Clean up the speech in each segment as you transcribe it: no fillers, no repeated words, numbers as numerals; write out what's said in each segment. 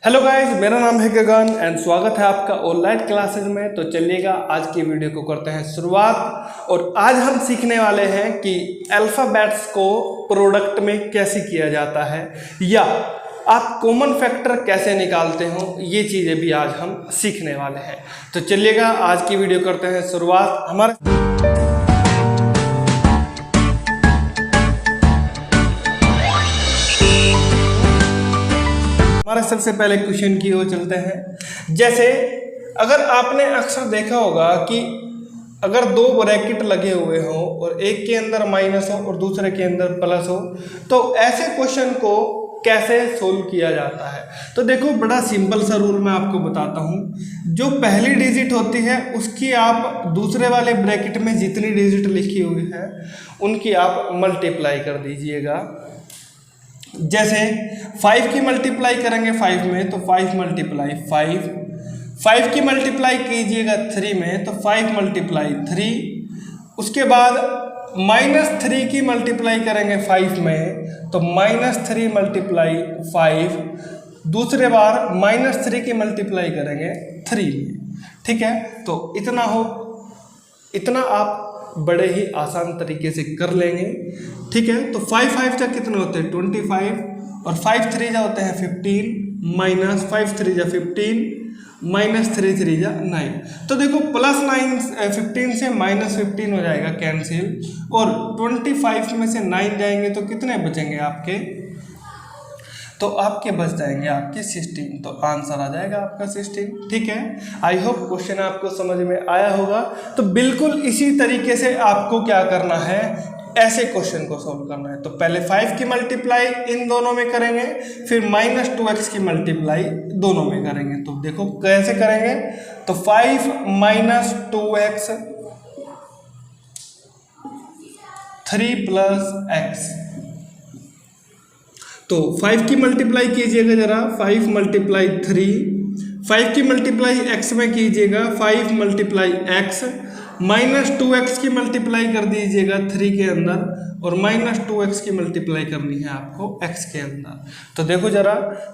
Hello guys, मेरा नाम है गगन एंड स्वागत है आपका ऑनलाइन क्लासेस में। तो चलिएगा आज की वीडियो को करते हैं शुरुआत। और आज हम सीखने वाले हैं कि अल्फ़ाबेट्स को प्रोडक्ट में कैसे किया जाता है या आप कॉमन फैक्टर कैसे निकालते हो, ये चीज़ें भी आज हम सीखने वाले हैं। तो चलिएगा आज की वीडियो करते हैं शुरुआत। हमारे सबसे पहले क्वेश्चन की ओर चलते हैं। जैसे अगर आपने अक्सर देखा होगा कि अगर दो ब्रैकेट लगे हुए हों और एक के अंदर माइनस हो और दूसरे के अंदर प्लस हो, तो ऐसे क्वेश्चन को कैसे सोल्व किया जाता है। तो देखो, बड़ा सिंपल सा रूल मैं आपको बताता हूँ। जो पहली डिजिट होती है उसकी आप दूसरे वाले ब्रैकेट में जितनी डिजिट लिखी हुई है उनकी आप मल्टीप्लाई कर दीजिएगा। जैसे 5 की मल्टीप्लाई करेंगे 5 में तो 5 मल्टीप्लाई 5 की मल्टीप्लाई कीजिएगा 3 में तो 5 मल्टीप्लाई 3। उसके बाद -3 की मल्टीप्लाई करेंगे 5 में तो -3 मल्टीप्लाई 5। दूसरे बार -3 की मल्टीप्लाई करेंगे 3 में। ठीक है, तो इतना आप बड़े ही आसान तरीके से कर लेंगे। ठीक है, तो 5 5 जा कितने होते हैं 25 और 5 3 जा होते हैं 15 माइनस 5 3 जा 15 माइनस 3 3 जा 9। तो देखो +9 15 से -15 हो जाएगा कैंसिल, और 25 में से 9 जाएंगे तो कितने बचेंगे आपके, तो आपके बच जाएंगे आपके 16। तो आंसर आ जाएगा आपका 16। ठीक है, आई होप क्वेश्चन आपको समझ में आया होगा। तो बिल्कुल इसी तरीके से आपको क्या करना है, ऐसे क्वेश्चन को सॉल्व करना है। तो पहले 5 की मल्टीप्लाई इन दोनों में करेंगे, फिर -2x की मल्टीप्लाई दोनों में करेंगे। तो देखो कैसे करेंगे, तो 5 - 2x 3 + x। तो 5 की मल्टीप्लाई कीजिएगा जरा, 5 मल्टीप्लाई 3। 5 की मल्टीप्लाई x में कीजिएगा 5 मल्टीप्लाई x, -2x की मल्टीप्लाई कर दीजिएगा 3 के अंदर, और -2x की मल्टीप्लाई करनी है आपको x के अंदर। तो देखो जरा,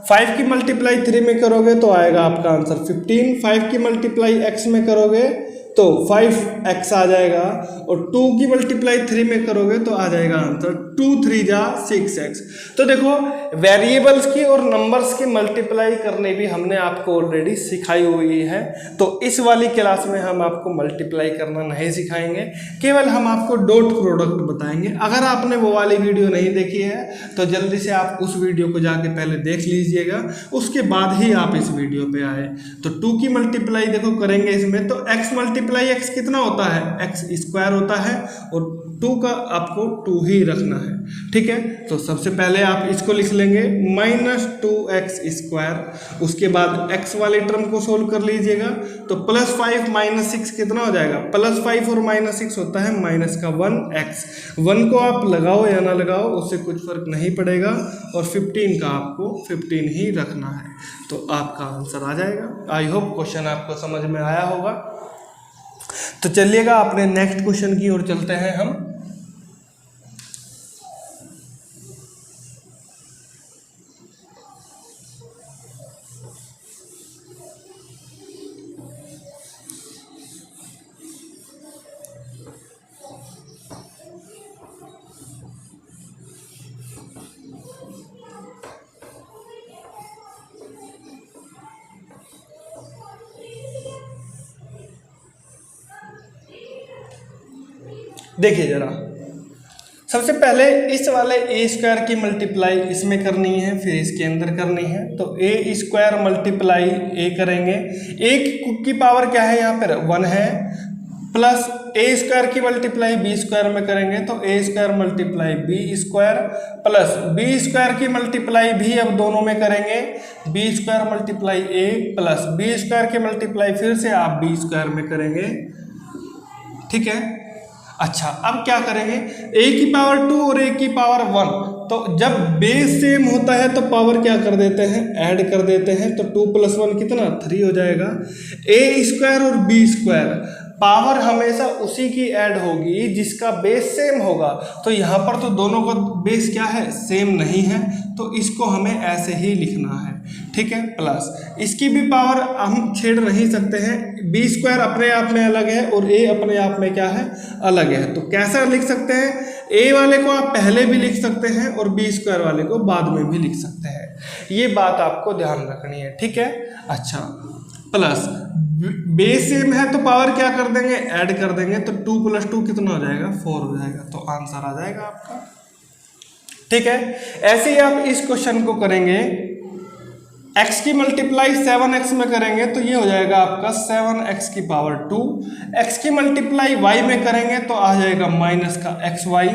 5 की मल्टीप्लाई 3 में करोगे तो आएगा आपका आंसर 15। 5 की मल्टीप्लाई x में करोगे तो 5x आ जाएगा, और 2 की मल्टीप्लाई 3 में करोगे तो आ जाएगा आंसर 2 3 जा 6x। तो देखो, वेरिएबल्स की और नंबर्स की मल्टीप्लाई करने भी हमने आपको ऑलरेडी सिखाई हुई है। तो इस वाली क्लास में हम आपको मल्टीप्लाई करना नहीं सिखाएंगे, केवल हम आपको डॉट प्रोडक्ट बताएंगे। अगर आपने वो वाली वीडियो नहीं देखी है तो जल्दी से आप उस वीडियो को जाके पहले देख लीजिएगा, उसके बाद ही आप इस वीडियो पे आए। तो 2 की मल्टीप्लाई देखो करेंगे इसमें, तो x मल्टीप्लाई x कितना होता है, x² होता है, और 2 का आपको 2 ही रखना है। ठीक है, तो सबसे पहले आप इसको लिख लेंगे -2x²। उसके बाद x वाले टर्म को सोल्व कर लीजिएगा, तो +5 - 6 कितना हो जाएगा, +5 और -6 होता है -1x। 1 को आप लगाओ या ना लगाओ उससे कुछ फर्क नहीं पड़ेगा, और 15 का आपको 15 ही रखना है। तो आपका आंसर आ जाएगा। आई होप क्वेश्चन आपको समझ में आया होगा। तो चलिएगा अपने नेक्स्ट क्वेश्चन की ओर चलते हैं हम। देखिए जरा, सबसे पहले इस वाले a² की मल्टीप्लाई इसमें करनी है, फिर इसके अंदर करनी है। तो a² मल्टीप्लाई a करेंगे, a की पावर क्या है यहाँ पर 1 है, प्लस a² की मल्टीप्लाई b² में करेंगे तो a² multiply b² plus b² की मल्टीप्लाई भी अब दोनों में करेंगे, b² multiply a plus b² की मल्टीप्लाई फिर से आप b² में करेंगे। ठीक है, अच्छा अब क्या करेंगे, a की पावर 2 और a की पावर 1। तो जब बेस सेम होता है तो पावर क्या कर देते हैं, ऐड कर देते हैं। तो 2 + 1 कितना 3 हो जाएगा। a² और b², पावर हमेशा उसी की ऐड होगी जिसका बेस सेम होगा। तो यहाँ पर तो दोनों का बेस क्या है, सेम नहीं है, तो इसको हमें ऐसे ही लिखना है, ठीक है। प्लस इसकी भी पावर हम छेड़ नहीं सकते हैं, बी स्क्वायर अपने आप में अलग है और ए अपने आप में क्या है, अलग है। तो कैसा लिख सकते हैं, ए वाले को आप पहले भी लिख सकते हैं और बी स्क्वायर वाले को बाद में भी लिख सकते हैं, ये बात आपको ध्यान रखनी है, ठीक है। अच्छा, प्लस बेस सेम है तो पावर क्या कर देंगे, ऐड कर देंगे, तो 2 + 2 कितना हो जाएगा, 4 हो जाएगा, तो आंसर आ जाएगा आपका, ठीक है। ऐसे ही आप इस क्वेश्चन को करेंगे, x की मल्टीप्लाई 7x में करेंगे तो ये हो जाएगा आपका 7x की पावर 2, x की मल्टीप्लाई y में करेंगे तो आ जाएगा माइनस का xy,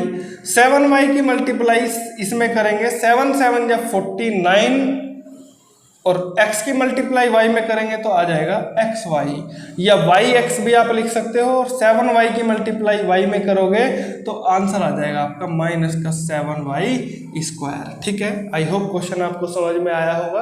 7y की मल्टीप्लाई इसमें करेंगे 7 7 या 49, और x की मल्टीप्लाई y में करेंगे तो आ जाएगा xy, या yx भी आप लिख सकते हो, और 7y की मल्टीप्लाई y में करोगे तो आंसर आ जाएगा आपका माइनस का 7y², ठीक है। आई होप क्वेश्चन आपको समझ में आया होगा।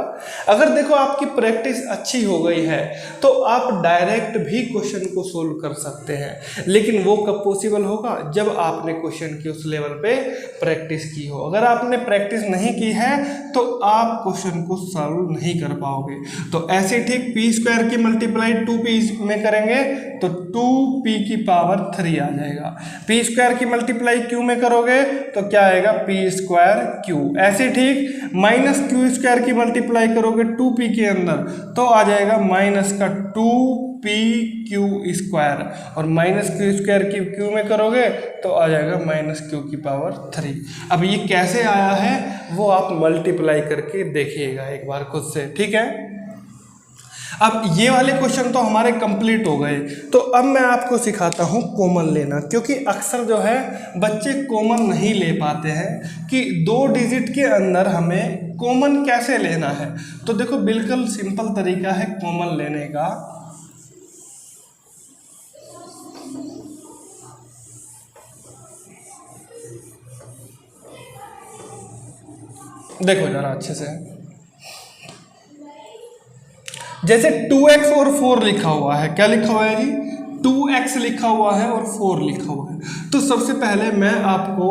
अगर देखो आपकी प्रैक्टिस अच्छी हो गई है तो आप डायरेक्ट भी क्वेश्चन को सोल्व कर सकते हैं, लेकिन वो कब पॉसिबल होगा, जब आपने क्वेश्चन की उस लेवल पे प्रैक्टिस की हो। अगर आपने प्रैक्टिस नहीं की है तो आप क्वेश्चन को सॉल्व नहीं कर पाओगे। तो ऐसे ठीक p² की मल्टीप्लाई 2p में करेंगे तो 2p की पावर 3 आ जाएगा, p² की मल्टीप्लाई q में करोगे तो क्या आएगा, p²q। ऐसे ठीक -q² की मल्टीप्लाई करोगे 2p के अंदर तो आ जाएगा माइनस का 2pq², और -q² की q में करोगे तो आ जाएगा -q की पावर 3। अब ये कैसे आया है वो आप मल्टीप्लाई करके देखिएगा एक बार खुद से, ठीक है। अब ये वाले क्वेश्चन तो हमारे कंप्लीट हो गए, तो अब मैं आपको सिखाता हूँ कॉमन लेना, क्योंकि अक्सर जो है बच्चे कॉमन नहीं ले पाते हैं कि 2 डिजिट के अंदर हमें कॉमन कैसे लेना है। तो देखो बिल्कुल सिंपल तरीका है कॉमन लेने का। देखो जरा अच्छे से, जैसे 2x और 4 लिखा हुआ है, क्या लिखा हुआ है जी, 2x लिखा हुआ है और 4 लिखा हुआ है। तो सबसे पहले मैं आपको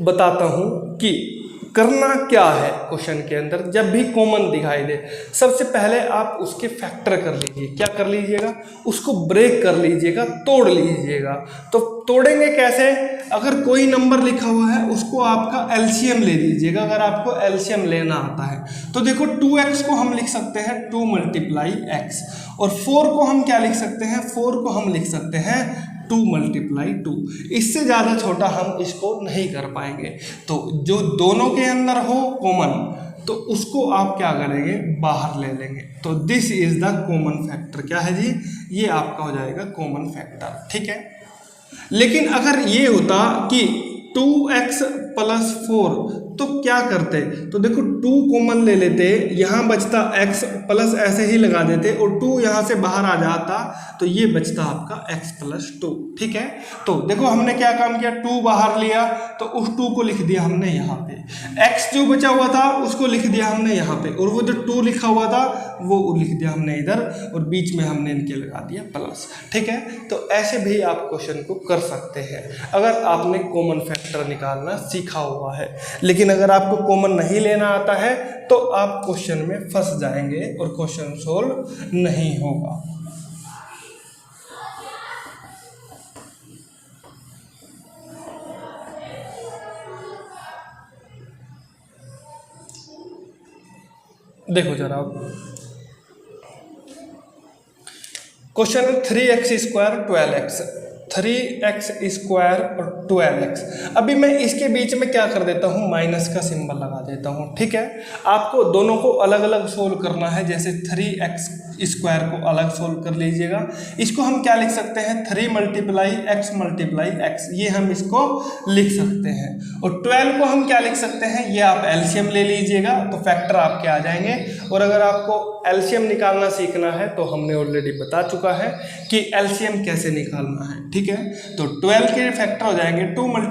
बताता हूं कि करना क्या है क्वेश्चन के अंदर जब भी कॉमन दिखाई दे। सबसे पहले आप उसके फैक्टर कर लीजिए, क्या कर लीजिएगा, उसको ब्रेक कर लीजिएगा, तोड़ लीजिएगा। तो तोड़ेंगे कैसे, अगर कोई नंबर लिखा हुआ है उसको आपका एलसीएम ले लीजिएगा, अगर आपको एलसीएम लेना आता है। तो देखो 2x को हम लिख सकते हैं 2 × x, और 4 को हम क्या लिख सकते हैं, 4 को हम लिख सकते हैं 2 × 2। इससे ज़्यादा छोटा हम इसको नहीं कर पाएंगे। तो जो दोनों के अंदर हो कॉमन तो उसको आप क्या करेंगे, बाहर ले लेंगे। तो this is the common factor, क्या है जी, ये आपका हो जाएगा कॉमन फैक्टर, ठीक है। लेकिन अगर ये होता कि 2x + 4 तो क्या करते, तो देखो 2 कॉमन ले लेते, यहाँ बचता x प्लस ऐसे ही लगा देते, और 2 यहाँ से बाहर आ जाता तो ये बचता आपका x + 2, ठीक है। तो देखो हमने क्या काम किया, 2 बाहर लिया तो उस 2 को लिख दिया हमने यहाँ पे, x जो बचा हुआ था उसको लिख दिया हमने यहाँ पे, और वो जो 2 लिखा हुआ था वो लिख दिया हमने इधर, और बीच में हमने इनके लगा दिया प्लस, ठीक है। तो ऐसे भी आप क्वेश्चन को कर सकते हैं अगर आपने कॉमन फैक्टर निकालना सीखा हुआ है। लेकिन अगर आपको कॉमन नहीं लेना आता है तो आप क्वेश्चन में फंस जाएंगे और क्वेश्चन सोल्व नहीं होगा। देखो जरा क्वेश्चन है 3x² 12x, 3x² और 12x। अभी मैं इसके बीच में क्या कर देता हूँ, माइनस का सिंबल लगा देता हूँ, ठीक है। आपको दोनों को अलग अलग सोल्व करना है, जैसे 3x² को अलग सोल्व कर लीजिएगा। इसको हम क्या लिख सकते हैं, 3 × x × x, ये हम इसको लिख सकते हैं। और 12 को हम क्या लिख सकते हैं, ये आप एलसीएम ले लीजिएगा तो फैक्टर आपके आ जाएंगे। और अगर आपको एलसीएम निकालना सीखना है तो हमने ऑलरेडी बता चुका है कि एलसीएम कैसे निकालना है, ठीक है। तो 12 के फैक्टर हो जाएंगे 2 ×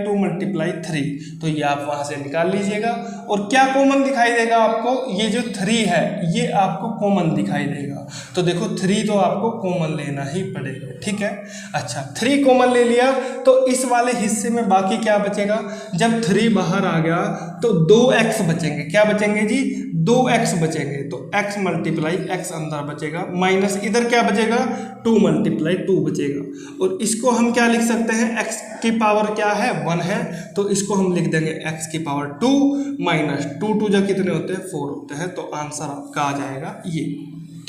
2 × 3, तो ये आप वहां से निकाल लीजिएगा। और क्या कॉमन दिखाई देगा आपको, ये जो 3 है ये आपको कॉमन दिखाई देगा। पड़ेगा। तो देखो 3 तो आपको कॉमन लेना ही पड़ेगा, ठीक है। अच्छा 3 कॉमन ले लिया तो इस वाले हिस्से में बाकी क्या बचेगा, जब 3 बाहर आ गया तो 2x बचेंगे। क्या बचेंगे जी, 2x बचेंगे। तो x मल्टीप्लाई x अंदर बचेगा, माइनस इधर क्या बचेगा, 2 मल्टीप्लाई 2 बचेगा। और इसको हम क्या लिख सकते हैं, x की पावर क्या है, 1 है, तो इसको हम लिख देंगे x की पावर 2 माइनस 2 2 जो कितने होते हैं, 4 होते हैं। तो आंसर आपका आ जाएगा ये,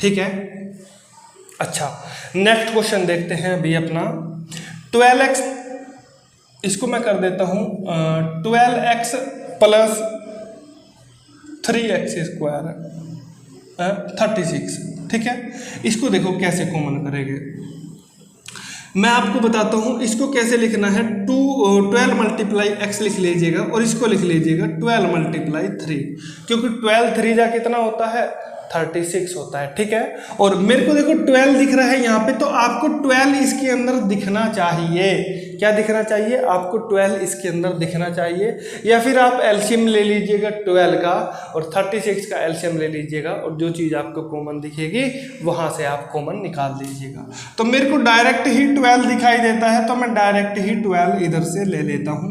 ठीक है। अच्छा नेक्स्ट क्वेश्चन देखते हैं अभी अपना 12x, इसको मैं कर देता हूँ 12x प्लस 3x स्क्वायर 36, ठीक है। इसको देखो कैसे कॉमन करेंगे, मैं आपको बताता हूँ इसको कैसे लिखना है। 12 मल्टीप्लाई x लिख लीजिएगा और इसको लिख लीजिएगा 12 मल्टीप्लाई 3, क्योंकि 12 3 जा कितना होता है, 36 होता है, ठीक है। और मेरे को देखो 12 दिख रहा है यहाँ पे, तो आपको 12 इसके अंदर दिखना चाहिए। क्या दिखना चाहिए आपको, 12 इसके अंदर दिखना चाहिए। या फिर आप एलसीएम ले लीजिएगा 12 का और 36 का एलसीएम ले लीजिएगा, और जो चीज़ आपको कॉमन दिखेगी वहाँ से आप कॉमन निकाल लीजिएगा। तो मेरे को डायरेक्ट ही 12 दिखाई देता है, तो मैं डायरेक्ट ही 12 इधर से ले लेता हूँ।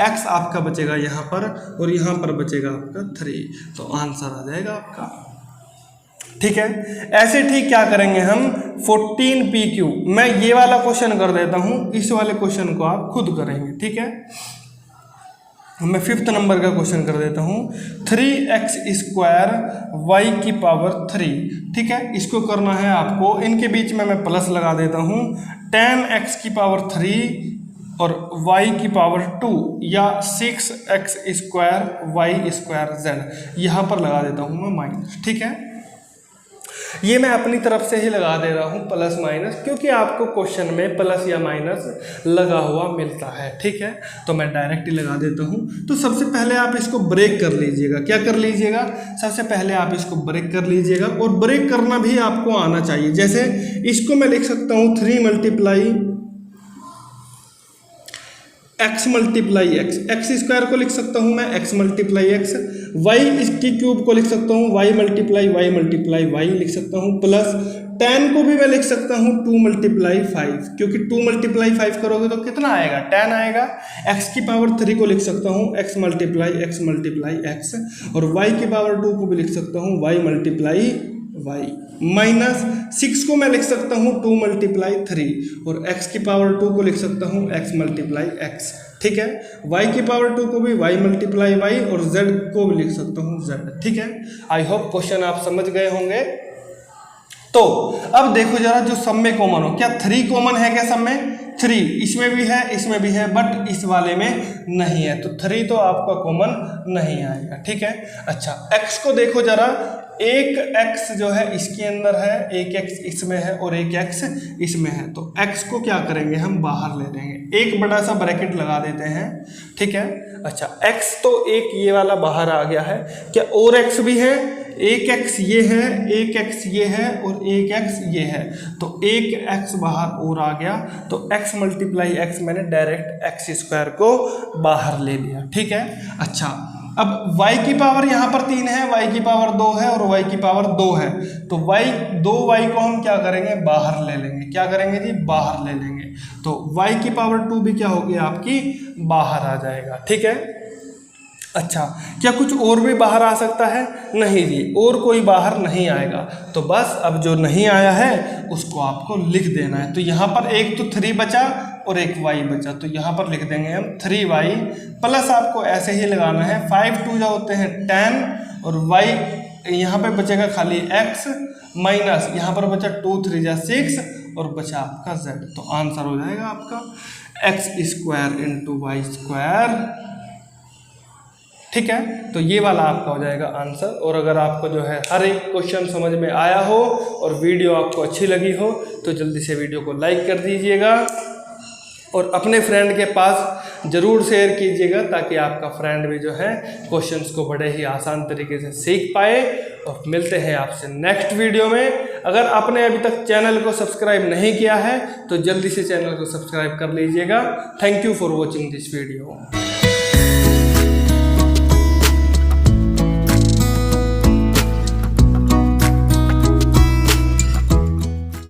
x आपका बचेगा यहाँ पर और यहाँ पर बचेगा आपका 3, तो आंसर आ जाएगा आपका, ठीक है। ऐसे ठीक क्या करेंगे हम 14pq, मैं ये वाला क्वेश्चन कर देता हूँ, इस वाले क्वेश्चन को आप खुद करेंगे, ठीक है। मैं 5th नंबर का क्वेश्चन कर देता हूँ 3x स्क्वायर y की पावर 3, ठीक है। इसको करना है आपको, इनके बीच में मैं प्लस लगा देता हूँ 10x की पावर 3 और y की पावर 2 या 6x square y square z, यहाँ पर लगा देता हूँ मैं माइनस, ठीक है। ये मैं अपनी तरफ से ही लगा दे रहा हूँ प्लस माइनस, क्योंकि आपको क्वेश्चन में प्लस या माइनस लगा हुआ मिलता है, ठीक है। तो मैं डायरेक्ट ही लगा देता हूँ। तो सबसे पहले आप इसको ब्रेक कर लीजिएगा। क्या कर लीजिएगा, सबसे पहले आप इसको ब्रेक कर लीजिएगा, और ब्रेक करना भी आपको आना चाहिए। जैसे इसको मैं लिख सकता हूँ 3 multiply x multiply x square को लिख सकता हूँ मैं x मल्टीप्लाई x, y इसकी क्यूब को लिख सकता हूँ y मल्टीप्लाई y लिख सकता हूँ, प्लस 10 को भी मैं लिख सकता हूँ 2 मल्टीप्लाई 5, क्योंकि 2 मल्टीप्लाई 5 करोगे तो कितना आएगा, 10 आएगा। x की पावर 3 को लिख सकता हूँ x मल्टीप्लाई x, और y की पावर 2 को भी लिख सकता हूँ y मल्टीप्लाई y, माइनस 6 को मैं लिख सकता हूँ 2 मल्टीप्लाई 3, और x की पावर 2 को लिख सकता हूँ x मल्टीप्लाई x, ठीक है। y की पावर 2 को भी y मल्टीप्लाई y, और z को भी लिख सकता हूँ z, ठीक है। आई होप क्वेश्चन आप समझ गए होंगे। तो अब देखो जरा, जो सब में कॉमन हो, क्या 3 कॉमन है क्या सब में, 3 इसमें भी है इसमें भी है, बट इस वाले में नहीं है, तो 3 तो आपका कॉमन नहीं आएगा, ठीक है। अच्छा x को देखो जरा, एक x जो है इसके अंदर है, एक x इसमें है और एक x इसमें है, तो x को क्या करेंगे हम बाहर ले लेंगे, एक बड़ा सा ब्रैकेट लगा देते हैं, ठीक है। अच्छा x तो एक ये वाला बाहर आ गया है, क्या और x भी है, एक x ये है, एक x ये है और एक x ये है, तो एक x बाहर और आ गया, तो x मल्टीप्लाई x मैंने डायरेक्ट x स्क्वायर को बाहर ले लिया, ठीक है। अच्छा अब y की पावर यहाँ पर 3 है, y की पावर 2 है और y की पावर 2 है, तो y को हम क्या करेंगे बाहर ले लेंगे, क्या करेंगे जी बाहर ले लेंगे, तो y की पावर 2 भी क्या होगी आपकी बाहर आ जाएगा, ठीक है। अच्छा क्या कुछ और भी बाहर आ सकता है, नहीं जी और कोई बाहर नहीं आएगा, तो बस अब जो नहीं आया है उसको आपको लिख देना है। तो यहाँ पर एक तो 3 बचा और एक y बचा, तो यहाँ पर लिख देंगे हम 3y, प्लस आपको ऐसे ही लगाना है 5 2 जो होते हैं 10, और y यहाँ पे बचेगा खाली x, माइनस यहाँ पर बचा 2 3 जा 6 और बचा आपका z, तो आंसर हो जाएगा आपका x square into y square, ठीक है। तो ये वाला आपका हो जाएगा आंसर। और अगर आपको जो है हर एक क्वेश्चन समझ में आया हो और वीडियो आपको अच्छी लगी हो तो जल्दी से वीडियो को लाइक कर दीजिएगा और अपने फ्रेंड के पास ज़रूर शेयर कीजिएगा, ताकि आपका फ्रेंड भी जो है क्वेश्चंस को बड़े ही आसान तरीके से सीख पाए। और मिलते हैं आपसे नेक्स्ट वीडियो में। अगर आपने अभी तक चैनल को सब्सक्राइब नहीं किया है तो जल्दी से चैनल को सब्सक्राइब कर लीजिएगा। Thank you for watching this video.